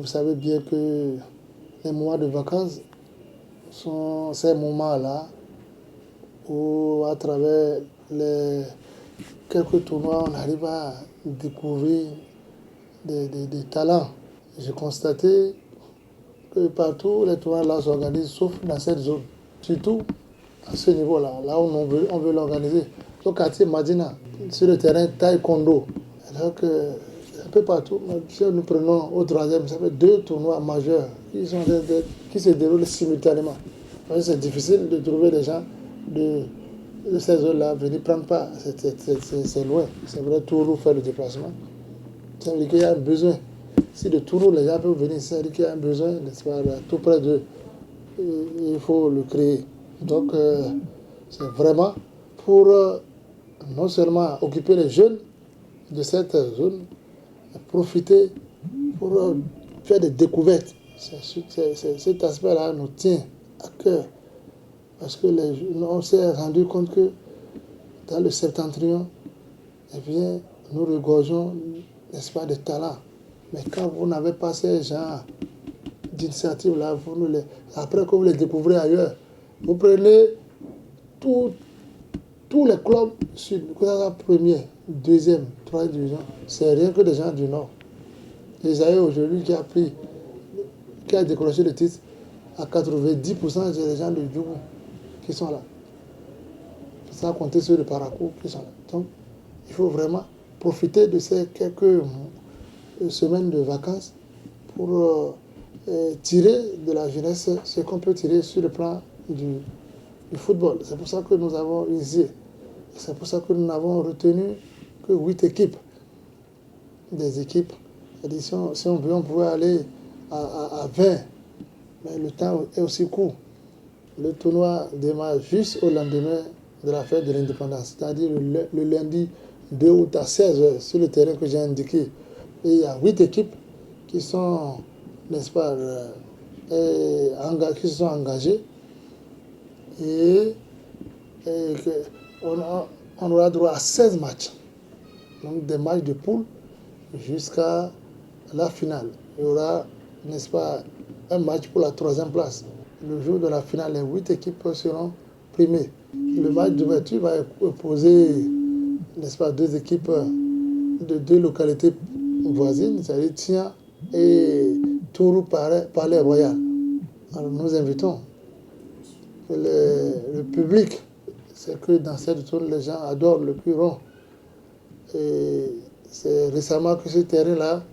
savez bien que les mois de vacances sont ces moments-là où, à travers les quelques tournois, on arrive à découvrir des talents. J'ai constaté que partout, les tournois là s'organisent, sauf dans cette zone. Surtout à ce niveau-là, là où on veut l'organiser. Au quartier Madina, sur le terrain taekwondo. Alors que un peu partout, si nous prenons au troisième, ça fait 2 tournois majeurs qui se déroulent simultanément. C'est difficile de trouver des gens de ces zones-là venir prendre part. C'est loin. C'est vrai, Tourou faire le déplacement. Ça veut dire qu'il y a un besoin. Si de Tourou, les gens peuvent venir, ça veut dire qu'il y a un besoin, n'est-ce pas, tout près d'eux. Il faut le créer. Donc, c'est vraiment pour non seulement occuper les jeunes de cette zone, mais profiter pour faire des découvertes. Cet aspect-là nous tient à cœur. Parce que on s'est rendu compte que dans le septentrion, eh bien, nous regorgeons, n'est-ce pas, de talents. Mais quand vous n'avez pas ces genres d'initiatives-là, après que vous les découvrez ailleurs, vous prenez tous les clubs sud, que ce soit premier, deuxième, troisième division, c'est rien que des gens du Nord. Isaïe aujourd'hui qui a décroché le titre, à 90%, c'est les gens de Djougou qui sont là. Sans compter ceux de Parakou qui sont là. Donc, il faut vraiment profiter de ces quelques semaines de vacances pour tirer de la jeunesse ce qu'on peut tirer sur le plan du football. C'est pour ça que nous avons initié. C'est pour ça que nous n'avons retenu que 8 équipes. Des équipes. Si on veut, on pouvait aller à 20. Mais le temps est aussi court. Le tournoi démarre juste au lendemain de la fête de l'indépendance, c'est-à-dire le lundi 2 août à 16h sur le terrain que j'ai indiqué. Et il y a 8 équipes qui sont, n'est-ce pas, qui se sont engagées. Et on aura droit à 16 matchs. Donc des matchs de poule jusqu'à la finale. Il y aura, n'est-ce pas, un match pour la 3e place. Le jour de la finale, les 8 équipes seront primées. Le match d'ouverture va opposer, n'est-ce pas, 2 équipes de 2 localités voisines, c'est-à-dire Tia et Tourou Palais Royal. Alors nous invitons le public. C'est que dans cette zone, les gens adorent le cuiron. Et c'est récemment que ce terrain-là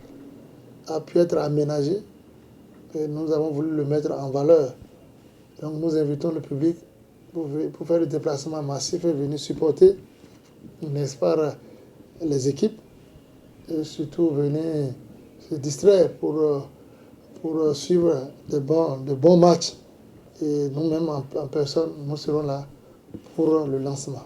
a pu être aménagé et nous avons voulu le mettre en valeur. Donc nous invitons le public pour faire le déplacement massif et venir supporter, n'est-ce pas, les équipes et surtout venir se distraire pour suivre de bons matchs. Et nous-mêmes en personne, nous serons là pour le lancement.